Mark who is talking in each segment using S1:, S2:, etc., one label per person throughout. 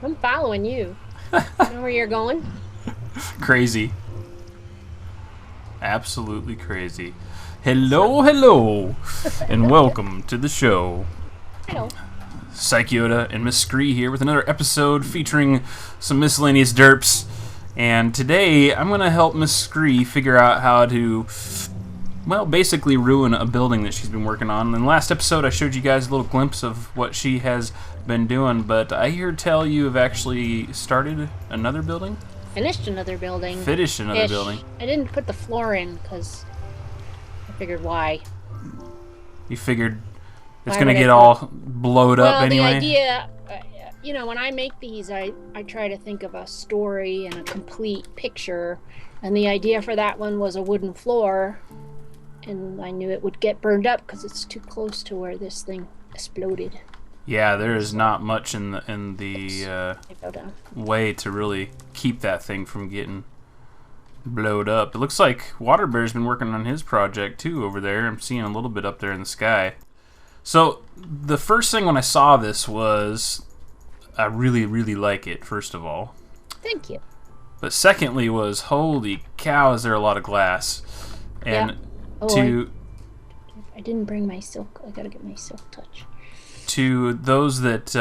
S1: I'm following you. You know where you're going?
S2: Crazy. Absolutely crazy.
S1: So,
S2: Hello, hello, and welcome to the show.
S1: I know.
S2: SykoYoda and Miss Scree here with another episode featuring some miscellaneous derps. And today I'm going to help Miss Scree figure out how to, well, basically ruin a building that she's been working on. In the last episode I showed you guys a little glimpse of what she has been doing, but I hear tell you have actually started another building?
S1: Finished another building.
S2: Finished another building.
S1: Ish. I didn't put the floor in because I figured why.
S2: You figured it's
S1: Why
S2: going to
S1: would I
S2: get
S1: put?
S2: all blowed up
S1: Well, the
S2: anyway?
S1: idea, when I make these, I try to think of a story and a complete picture. And the idea for that one was a wooden floor, and I knew it would get burned up because it's too close to where this thing exploded.
S2: Yeah, there is not much in the
S1: I fell down.
S2: way to really keep that thing from getting blowed up. It looks like Water Bear's been working on his project too over there. I'm seeing a little bit up there in the sky. So the first thing when I saw this was I really, really like it, first of all.
S1: Thank you.
S2: But secondly was, holy cow, is there a lot of glass. And
S1: Yeah. Oh,
S2: to
S1: I didn't bring my silk. I gotta get my silk touch.
S2: to those that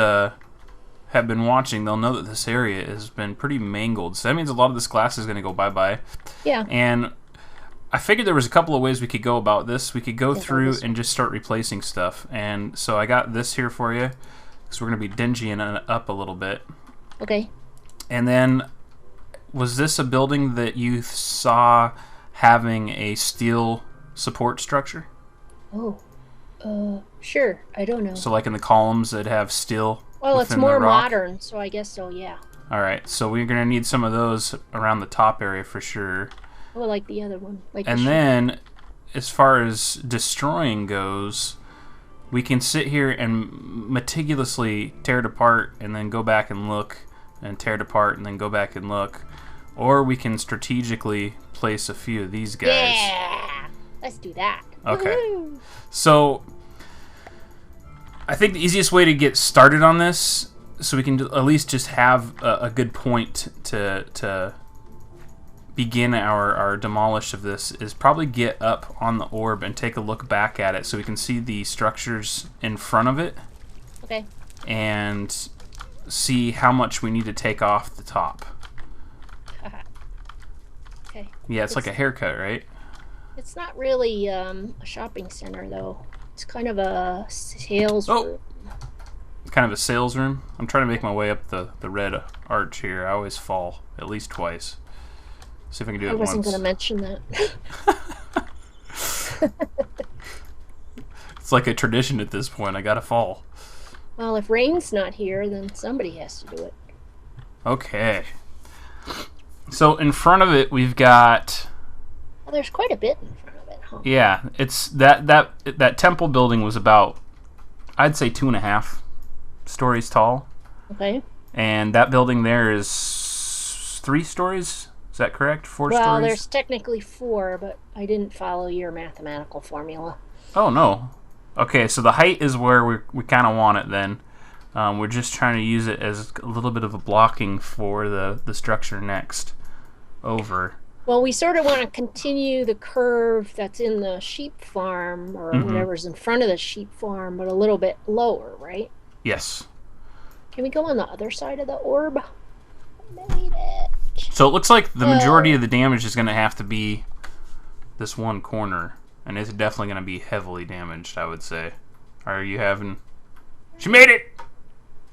S2: have been watching, they'll know that this area has been pretty mangled. So that means a lot of this glass is going to go bye-bye.
S1: Yeah.
S2: And I figured there was a couple of ways we could go about this. We could go
S1: Yeah,
S2: through and just start replacing stuff. And so I got this here for you, because we're going to be dingying it up a little bit.
S1: Okay.
S2: And then, was this a building that you saw having a steel support structure?
S1: Oh. Sure. I don't know.
S2: So like in the columns that have steel
S1: Well, it's
S2: within
S1: more
S2: the rock?
S1: modern, so I guess so. Yeah.
S2: Alright, so we're going to need some of those around the top area for sure.
S1: Oh, like the other one. Like
S2: And then, as far as destroying goes, we can sit here and meticulously tear it apart and then go back and look, and tear it apart and then go back and look. Or we can strategically place a few of these guys.
S1: Yeah. Let's do that.
S2: Okay.
S1: Woohoo!
S2: So, I think the easiest way to get started on this, so we can at least just have a good point to begin our demolish of this, is probably get up on the orb and take a look back at it so we can see the structures in front of it
S1: Okay.
S2: and see how much we need to take off the top.
S1: Okay.
S2: Yeah, it's like a haircut, right?
S1: It's not really a shopping center though. It's kind of a sales room.
S2: It's kind of a sales room. I'm trying to make my way up the red arch here. I always fall at least twice. See if I can do
S1: I
S2: it
S1: wasn't
S2: once.
S1: going to mention that.
S2: It's like a tradition at this point. I gotta fall.
S1: Well, if Rain's not here, then somebody has to do it.
S2: Okay. So in front of it, we've got,
S1: Well, there's quite a bit in front of it, huh?
S2: yeah, it's that temple building was about, I'd say 2.5 stories tall,
S1: Okay.
S2: and that building there is 3 stories. Is that correct? 4
S1: Well,
S2: stories?
S1: there's technically 4, but I didn't follow your mathematical formula.
S2: Oh no. Okay, so the height is where we kind of want it then. We're just trying to use it as a little bit of a blocking for the structure next over.
S1: Well, we sort of want to continue the curve that's in the sheep farm or whatever's in front of the sheep farm, but a little bit lower, right?
S2: Yes.
S1: Can we go on the other side of the orb? I made it.
S2: So it looks like the majority of the damage is going to have to be this one corner. And it's definitely going to be heavily damaged, I would say. Are you having... She made it!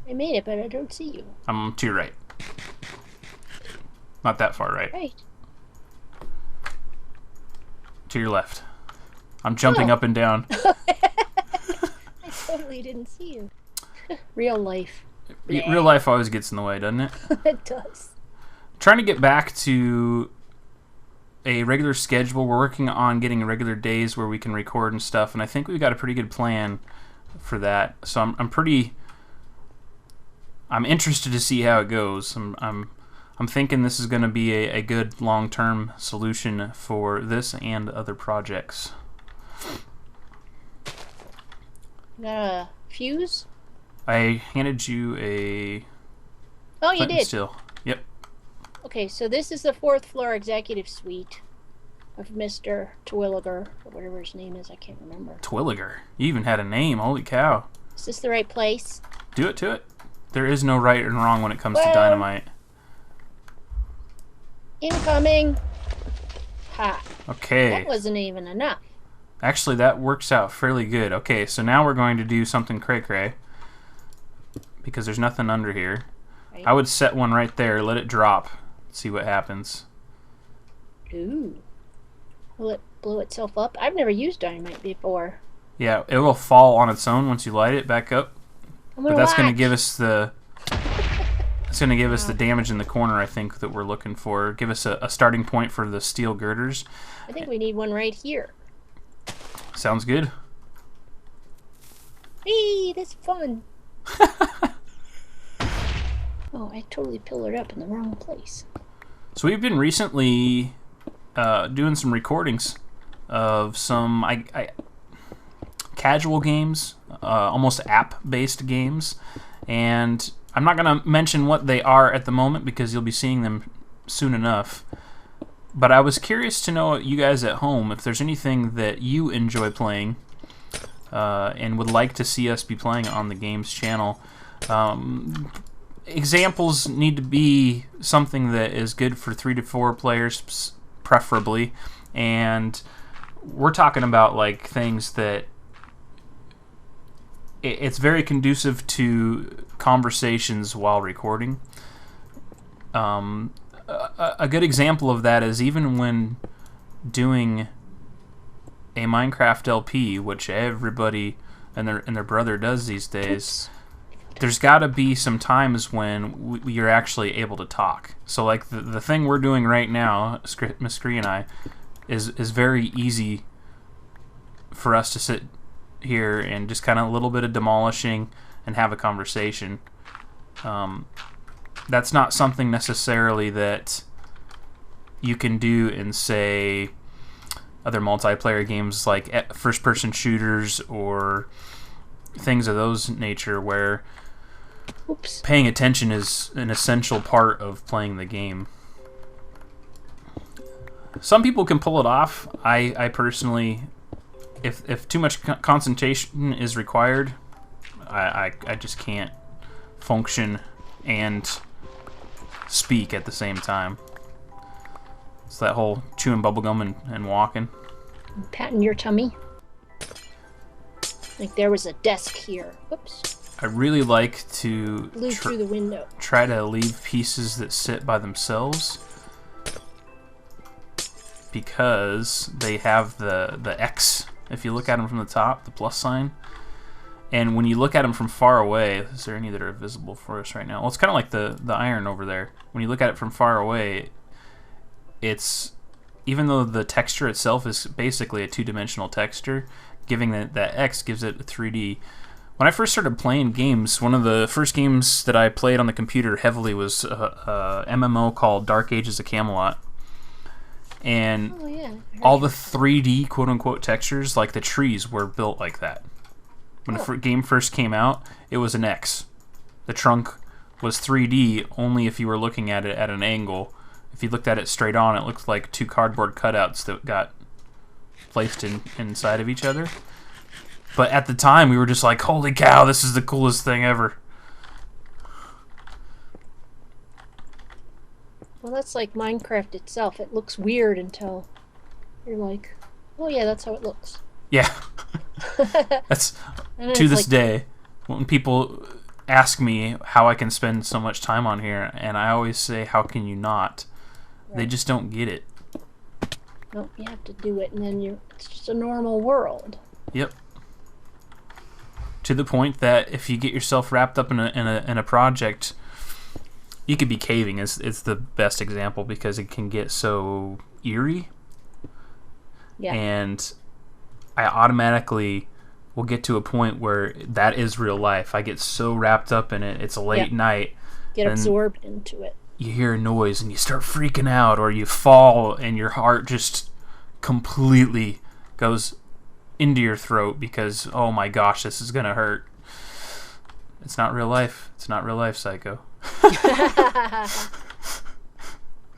S1: I made it, but I don't see you.
S2: I'm to your right. Not that far right.
S1: Right.
S2: To your left. I'm jumping
S1: Oh.
S2: up and down.
S1: I totally didn't see you. Real life.
S2: Real life always gets in the way, doesn't it?
S1: It does.
S2: Trying to get back to a regular schedule. We're working on getting regular days where we can record and stuff, and I think we've got a pretty good plan for that. So I'm interested to see how it goes. I'm thinking this is going to be a good long-term solution for this and other projects.
S1: Got a fuse?
S2: I handed you a
S1: Oh, you
S2: Flint and
S1: did.
S2: steel. Yep.
S1: Okay, so this is the fourth floor executive suite of Mr. Terwilliger, or whatever his name is. I can't remember.
S2: Twilliger. You even had a name. Holy cow.
S1: Is this the right place?
S2: Do it to it. There is no right and wrong when it comes to
S1: Well-
S2: dynamite.
S1: Incoming. Ha.
S2: Okay.
S1: That wasn't even enough.
S2: Actually, that works out fairly good. Okay, so now we're going to do something cray-cray. Because there's nothing under here.
S1: Right.
S2: I would set one right there, let it drop, see what happens.
S1: Ooh. Will it blow itself up? I've never used dynamite before.
S2: Yeah, it will fall on its own once you light it back up. But that's going to give us the... It's going to give us the damage in the corner, I think, that we're looking for. Give us a starting point for the steel girders.
S1: I think we need one right here.
S2: Sounds good.
S1: Hey, that's fun. Oh, I totally pillared up in the wrong place.
S2: So we've been recently doing some recordings of some casual games, almost app-based games, and I'm not going to mention what they are at the moment because you'll be seeing them soon enough. But I was curious to know, you guys at home, if there's anything that you enjoy playing and would like to see us be playing on the games channel. Examples need to be something that is good for 3 to 4 players, preferably, and we're talking about like things that it's very conducive to conversations while recording. A good example of that is even when doing a Minecraft LP, which everybody and their brother does these days. There's got to be some times when you're actually able to talk. So like the thing we're doing right now, Miss Scree and I, is very easy for us to sit here and just kind of a little bit of demolishing and have a conversation. That's not something necessarily that you can do in, say, other multiplayer games like first-person shooters or things of those nature where paying attention is an essential part of playing the game. Some people can pull it off. I personally, if too much concentration is required, I just can't function and speak at the same time. It's that whole chewing bubblegum and walking.
S1: Patting your tummy. Like there was a desk here. Whoops.
S2: I really like to
S1: Blew through the window.
S2: try to leave pieces that sit by themselves because they have the X, if you look at them from the top, the plus sign. And when you look at them from far away, is there any that are visible for us right now? Well, it's kind of like the iron over there. When you look at it from far away, it's, even though the texture itself is basically a two-dimensional texture, giving that X gives it a 3D. When I first started playing games, one of the first games that I played on the computer heavily was a MMO called Dark Ages of Camelot. And all the 3D quote-unquote textures, like the trees, were built like that. When the game first came out, it was an X. The trunk was 3D only if you were looking at it at an angle. If you looked at it straight on, it looked like two cardboard cutouts that got placed inside of each other. But at the time, we were just like, holy cow, this is the coolest thing ever.
S1: Well, that's like Minecraft itself. It looks weird until you're like, oh yeah, that's how it looks.
S2: Yeah. That's, to this day, when people ask me how I can spend so much time on here, and I always say, how can you not? Right. They just don't get it.
S1: Nope, you have to do it, and then it's just a normal world.
S2: Yep. To the point that if you get yourself wrapped up in a project, you could be caving. It's the best example because it can get so eerie. Yeah. And I automatically will get to a point where that is real life. I get so wrapped up in it. It's a late night.
S1: Get absorbed into it.
S2: You hear a noise and you start freaking out, or you fall and your heart just completely goes into your throat because, oh my gosh, this is gonna hurt. It's not real life. It's not real life, Syko.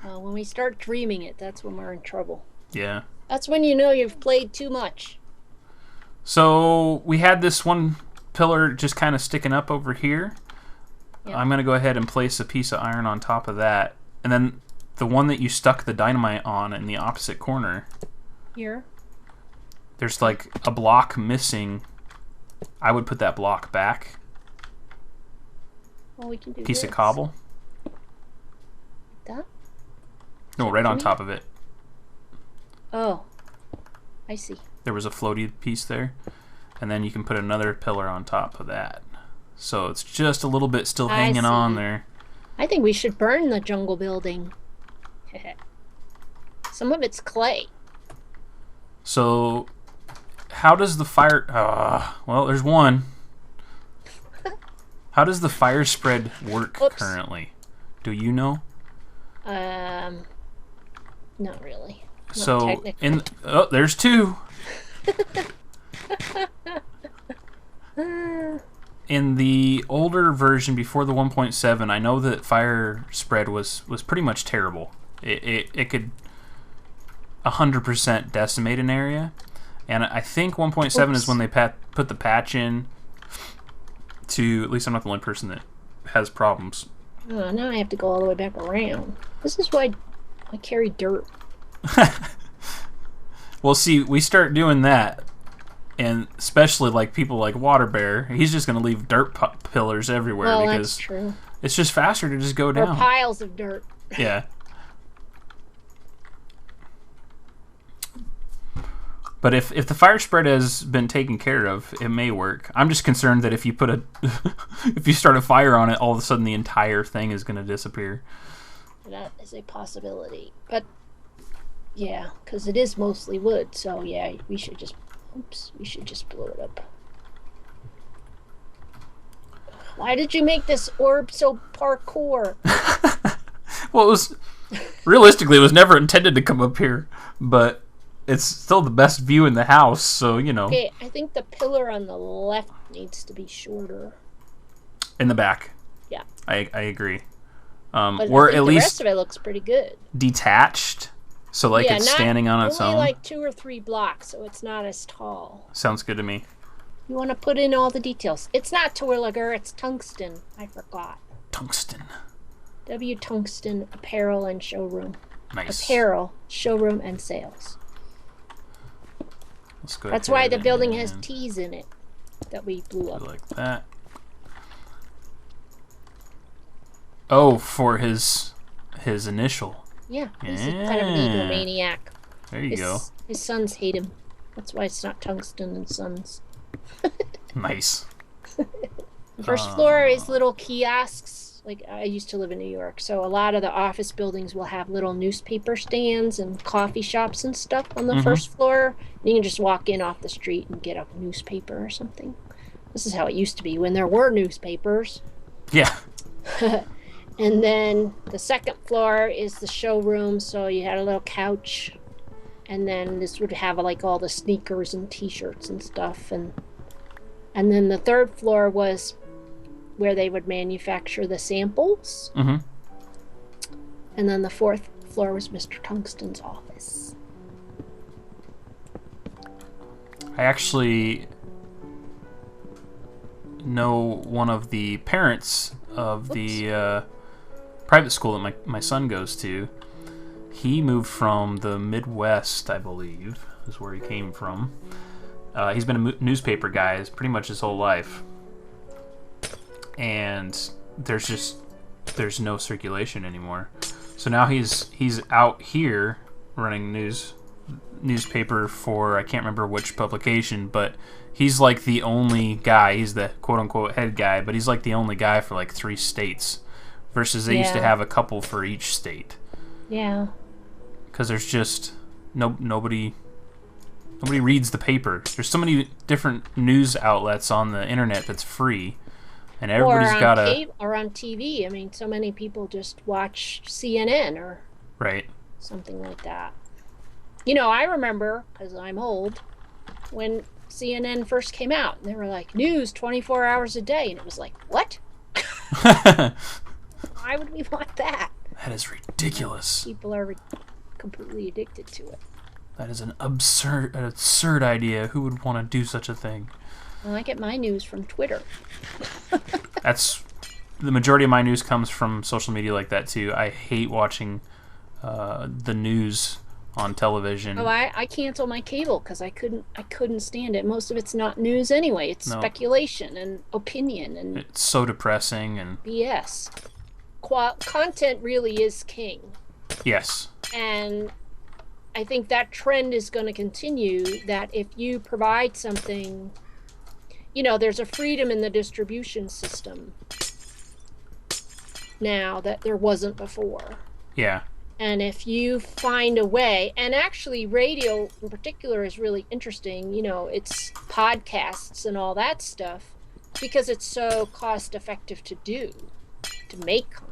S1: When we start dreaming it, that's when we're in trouble.
S2: Yeah.
S1: That's when you know you've played too much.
S2: So we had this one pillar just kind of sticking up over here. Yep. I'm going to go ahead and place a piece of iron on top of that. And then the one that you stuck the dynamite on in the opposite corner.
S1: Here?
S2: There's like a block missing. I would put that block back.
S1: Well, we can do
S2: piece
S1: this.
S2: Of cobble.
S1: That?
S2: No, right on top of it.
S1: Oh, I see.
S2: There was a floaty piece there. And then you can put another pillar on top of that. So it's just a little bit still hanging on there.
S1: I think we should burn the jungle building. Some of it's clay.
S2: So, how does the fire... well, there's one. How does the fire spread work currently? Do you know?
S1: Not really.
S2: So, there's two. In the older version before the 1.7, I know that fire spread was pretty much terrible. It could 100% decimate an area, and I think 1.7 is when they put the patch in to, at least I'm not the only person that has problems.
S1: Oh, now I have to go all the way back around. This is why I carry dirt.
S2: Well, see, we start doing that, and especially like people like Water Bear, he's just going to leave dirt pillars everywhere because
S1: that's true.
S2: It's just faster to just go down.
S1: Or piles of dirt.
S2: Yeah. But if the fire spread has been taken care of, it may work. I'm just concerned that if you put if you start a fire on it, all of a sudden the entire thing is going to disappear.
S1: That is a possibility. But yeah, because it is mostly wood, so yeah, we should just blow it up. Why did you make this orb so parkour?
S2: Well, realistically, it was never intended to come up here, but it's still the best view in the house, so, you know.
S1: Okay, I think the pillar on the left needs to be shorter.
S2: In the back.
S1: Yeah.
S2: I agree.
S1: But
S2: or
S1: I think
S2: at
S1: the
S2: least
S1: rest of it looks pretty good.
S2: Detached, so like it's standing on its own.
S1: Only like 2 or 3 blocks, so it's not as tall.
S2: Sounds good to me.
S1: You want to put in all the details. It's not Terwilliger, it's tungsten. I forgot.
S2: Tungsten.
S1: W Tungsten Apparel and Showroom.
S2: Nice.
S1: Apparel, showroom, and sales.
S2: Let's go.
S1: That's why the building has T's in it that we blew up.
S2: Like that. Oh, for his initial.
S1: Yeah, he's kind of an egomaniac.
S2: There you go.
S1: His sons hate him. That's why it's not Tungsten and Sons.
S2: Nice.
S1: The first floor is little kiosks. Like, I used to live in New York, so a lot of the office buildings will have little newspaper stands and coffee shops and stuff on the first floor. And you can just walk in off the street and get a newspaper or something. This is how it used to be when there were newspapers.
S2: Yeah.
S1: And then the second floor is the showroom, so you had a little couch. And then this would have like all the sneakers and t-shirts and stuff. And then the third floor was where they would manufacture the samples.
S2: Mm-hmm.
S1: And then the fourth floor was Mr. Tungsten's office.
S2: I actually know one of the parents of the private school that my son goes to. He moved from the Midwest, I believe, is where he came from. He's been a newspaper guy pretty much his whole life. And there's no circulation anymore. So now he's out here running newspaper for, I can't remember which publication, but he's like the only guy. He's the quote-unquote head guy, but he's like the only guy for like 3 states versus they used to have a couple for each state.
S1: Yeah.
S2: Because there's just nobody reads the paper. There's so many different news outlets on the internet that's free, and everybody's got
S1: or on TV. I mean, so many people just watch CNN or something like that. You know, I remember, because I'm old, when CNN first came out, and they were like, news 24 hours a day, and it was like, what? Why would we want that?
S2: That is ridiculous.
S1: People are completely addicted to it.
S2: That is an absurd idea. Who would want to do such a thing?
S1: Well, I get my news from Twitter.
S2: That's the majority of my news comes from social media like that too. I hate watching the news on television.
S1: Oh, I cancel my cable because I couldn't stand it. Most of it's not news anyway. It's speculation and opinion, and
S2: it's so depressing and
S1: BS. Content really is king.
S2: Yes.
S1: And I think that trend is going to continue, that if you provide something, there's a freedom in the distribution system now that there wasn't before.
S2: Yeah.
S1: And if you find a way, and actually radio in particular is really interesting, it's podcasts and all that stuff, because it's so cost effective to make content.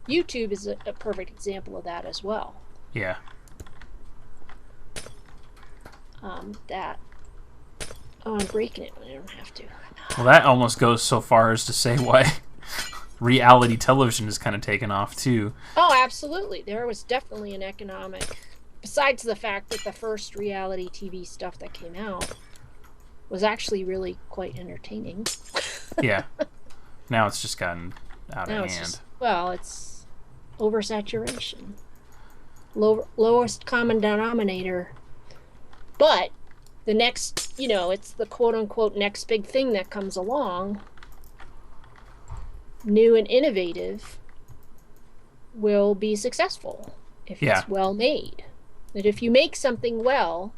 S1: YouTube is a perfect example of that as well.
S2: Yeah.
S1: I'm breaking it when I don't have to.
S2: Well, that almost goes so far as to say why reality television is kind of taken off too.
S1: Oh, absolutely. There was definitely an economic, besides the fact that the first reality TV stuff that came out was actually really quite entertaining.
S2: Yeah. Now it's just gotten out of hand.
S1: It's oversaturation. Lowest common denominator. But the next, it's the quote-unquote next big thing that comes along, new and innovative, will be successful if it's well made. That if you make something well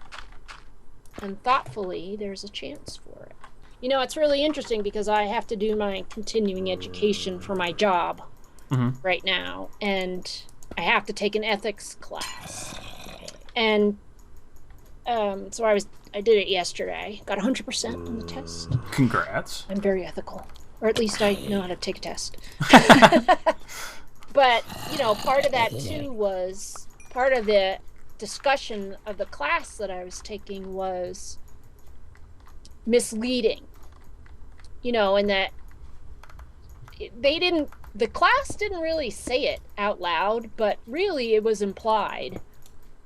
S1: and thoughtfully, there's a chance for it. It's really interesting because I have to do my continuing education for my job right now, and I have to take an ethics class. And so I did it yesterday. Got 100% on the test.
S2: Congrats.
S1: I'm very ethical. Or at least I know how to take a test. But, part of that too was, part of the discussion of the class that I was taking was misleading. And that the class didn't really say it out loud, but really it was implied.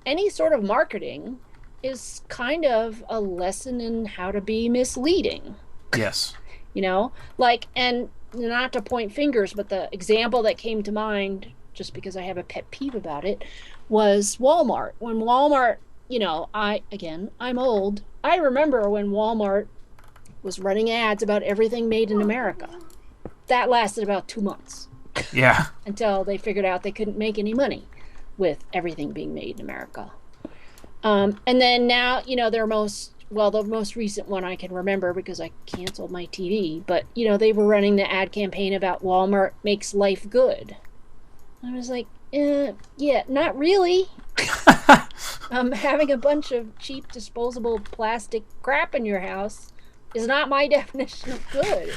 S1: Any sort of marketing is kind of a lesson in how to be misleading.
S2: Yes.
S1: And not to point fingers, but the example that came to mind, just because I have a pet peeve about it, was Walmart. When Walmart, I'm old. I remember when Walmart was running ads about everything made in America. That lasted about 2 months.
S2: Yeah.
S1: Until they figured out they couldn't make any money with everything being made in America. And then now, the most recent one I can remember because I canceled my TV, but, they were running the ad campaign about Walmart makes life good. I was like, yeah, not really. Having a bunch of cheap disposable plastic crap in your house is not my definition of good.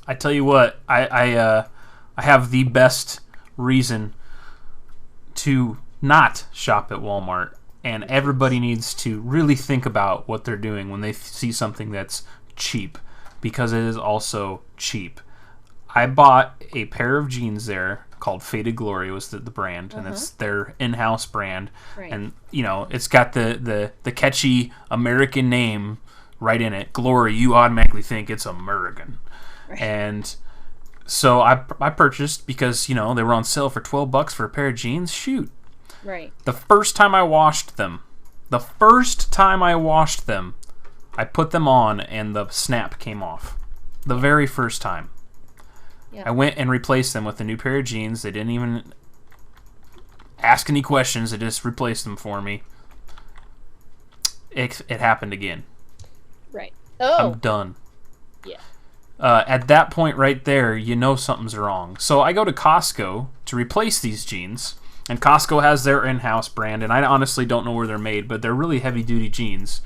S2: I tell you what, I have the best reason to not shop at Walmart. And everybody needs to really think about what they're doing when they see something that's cheap, because it is also cheap. I bought a pair of jeans there called Faded Glory was the brand, and it's their in-house brand. Right. And, it's got the catchy American name right in it. Glory, you automatically think it's American. Right. And so I purchased because, they were on sale for $12 for a pair of jeans. Shoot.
S1: Right.
S2: The first time I washed them, I put them on and the snap came off. The very first time. Yep. I went and replaced them with a new pair of jeans. They didn't even ask any questions. They just replaced them for me. It happened again.
S1: Right. Oh.
S2: I'm done.
S1: Yeah.
S2: At that point right there, something's wrong. So I go to Costco to replace these jeans. And Costco has their in-house brand, and I honestly don't know where they're made, but they're really heavy-duty jeans.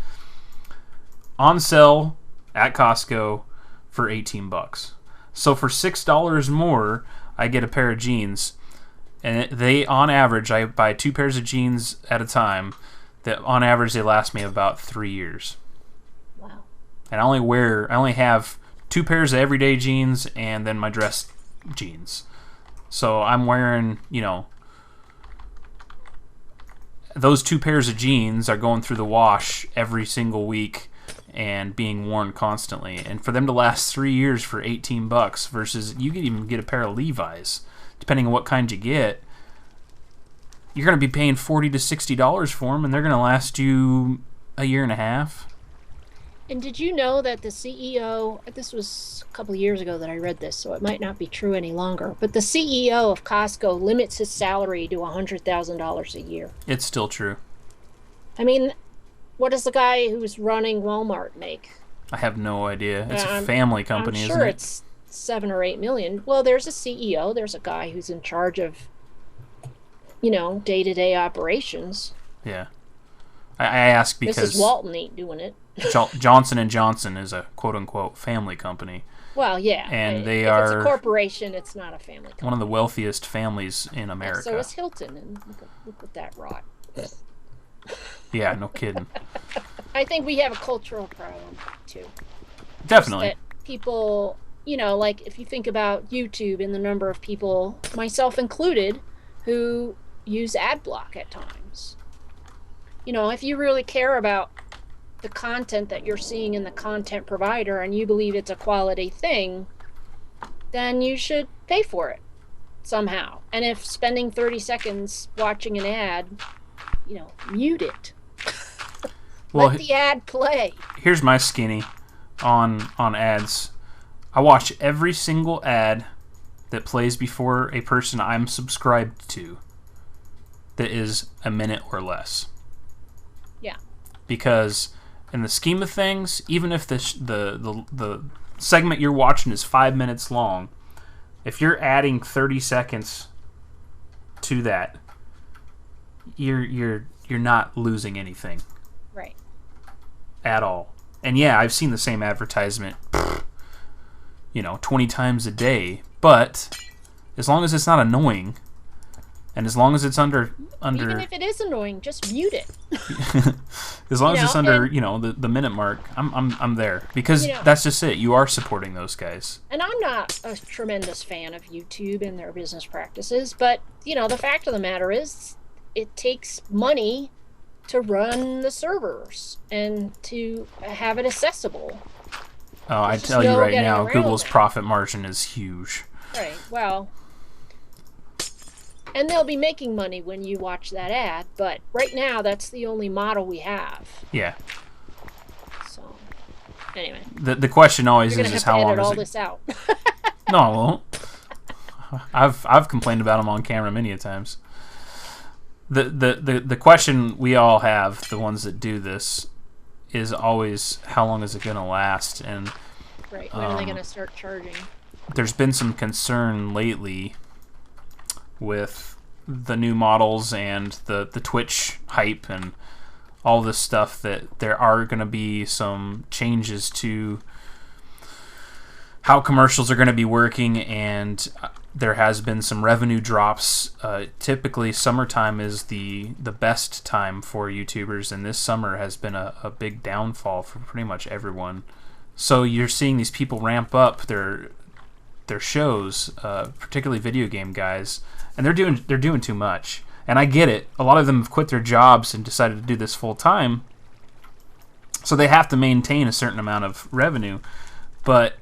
S2: On sale at Costco for $18. So for $6 more, I get a pair of jeans. And on average, I buy 2 pairs of jeans at a time. That on average, they last me about 3 years.
S1: Wow.
S2: And I only have 2 pairs of everyday jeans and then my dress jeans. So I'm wearing, those 2 pairs of jeans are going through the wash every single week and being worn constantly. And for them to last 3 years for $18 versus you can even get a pair of Levi's, depending on what kind you get, you're going to be paying $40 to $60 for them, and they're going to last you a year and a half.
S1: And did you know that the CEO, this was a couple of years ago that I read this, so it might not be true any longer, but the CEO of Costco limits his salary to $100,000 a year.
S2: It's still true.
S1: I mean, what does the guy who's running Walmart make?
S2: I have no idea. It's a family company,
S1: I'm
S2: isn't
S1: sure
S2: it?
S1: it's 7 or 8 million. Well, there's a CEO, there's a guy who's in charge of, day-to-day operations.
S2: Yeah. I ask because
S1: Mrs. Walton ain't doing it.
S2: Johnson & Johnson is a quote-unquote family company.
S1: Well, yeah.
S2: And they
S1: if
S2: are
S1: it's a corporation, it's not a family company.
S2: One of the wealthiest families in America.
S1: So is Hilton, and look at that rot.
S2: Yeah, no kidding.
S1: I think we have a cultural problem, too.
S2: Definitely.
S1: That people, like if you think about YouTube and the number of people, myself included, who use ad block at times. If you really care about the content that you're seeing in the content provider and you believe it's a quality thing, then you should pay for it somehow. And if spending 30 seconds watching an ad, mute it. Let the ad play.
S2: Here's my skinny on ads. I watch every single ad that plays before a person I'm subscribed to that is a minute or less.
S1: Yeah.
S2: Because in the scheme of things, even if the segment you're watching is 5 minutes long, if you're adding 30 seconds to that, you're not losing anything.
S1: Right.
S2: At all. And yeah, I've seen the same advertisement 20 times a day, but as long as it's not annoying and as long as it's under
S1: even if it is annoying, just mute it.
S2: as long as it's under the minute mark, I'm there, because that's just it. You are supporting those guys. And
S1: I'm not a tremendous fan of YouTube and their business practices, but the fact of the matter is it takes money to run the servers and to have it accessible.
S2: Oh, I tell you right now, Google's profit margin is huge.
S1: Right. Well, and they'll be making money when you watch that ad, but right now that's the only model we have.
S2: Yeah.
S1: So, anyway.
S2: The question always is how long is it?
S1: All this out.
S2: No, I won't. I've complained about them on camera many a times. The question we all have, the ones that do this, is always how long is it going to last? And
S1: right, when are they going to start charging?
S2: There's been some concern lately with the new models and the Twitch hype and all this stuff that there are going to be some changes to how commercials are going to be working, and there has been some revenue drops. Typically, summertime is the best time for YouTubers, and this summer has been a big downfall for pretty much everyone. So you're seeing these people ramp up their shows, particularly video game guys, and they're doing too much. And I get it. A lot of them have quit their jobs and decided to do this full time, so they have to maintain a certain amount of revenue, but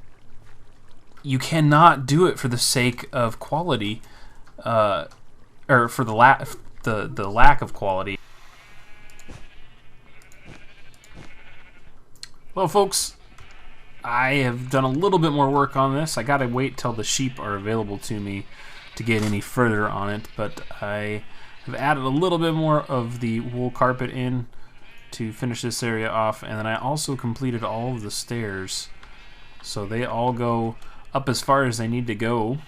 S2: you cannot do it for the sake of quality, or for the lack of quality. Well, folks, I have done a little bit more work on this. I gotta wait till the sheep are available to me to get any further on it, but I have added a little bit more of the wool carpet in to finish this area off, and then I also completed all of the stairs, so they all go up as far as they need to go.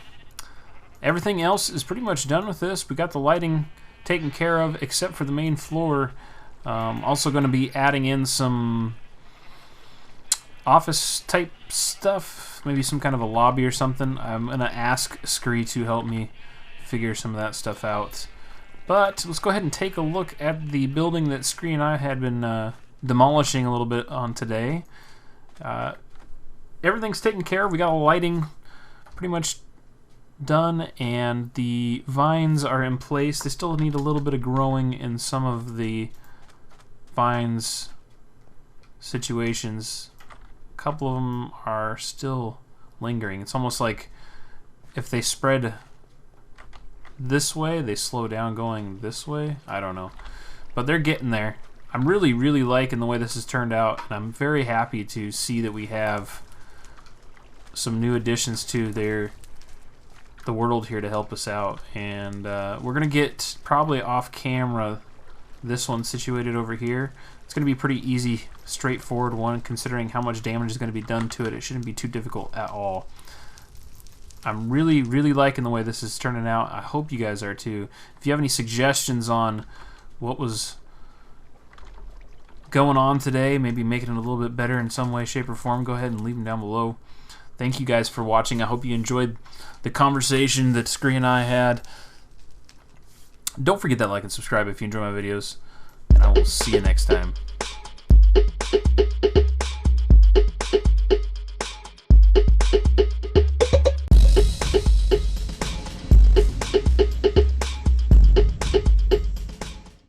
S2: Everything else is pretty much done with this. We got the lighting taken care of except for the main floor. Also going to be adding in some office type stuff, maybe some kind of a lobby or something. I'm going to ask Scree to help me figure some of that stuff out. But let's go ahead and take a look at the building that Scree and I had been demolishing a little bit on today. Everything's taken care of. We got all lighting pretty much done, and the vines are in place. They still need a little bit of growing in some of the vines situations. A couple of them are still lingering. It's almost like if they spread this way, they slow down going this way. I don't know. But they're getting there. I'm really, really liking the way this has turned out, and I'm very happy to see that we have some new additions to the world here to help us out. And we're going to get probably off camera this one situated over here. It's going to be a pretty easy, straightforward one, considering how much damage is going to be done to it. It shouldn't be too difficult at all. I'm really, really liking the way this is turning out. I hope you guys are too. If you have any suggestions on what was going on today, maybe making it a little bit better in some way, shape, or form, go ahead and leave them down below. Thank you guys for watching. I hope you enjoyed the conversation that Scree and I had. Don't forget that like and subscribe if you enjoy my videos, and I will see you next time.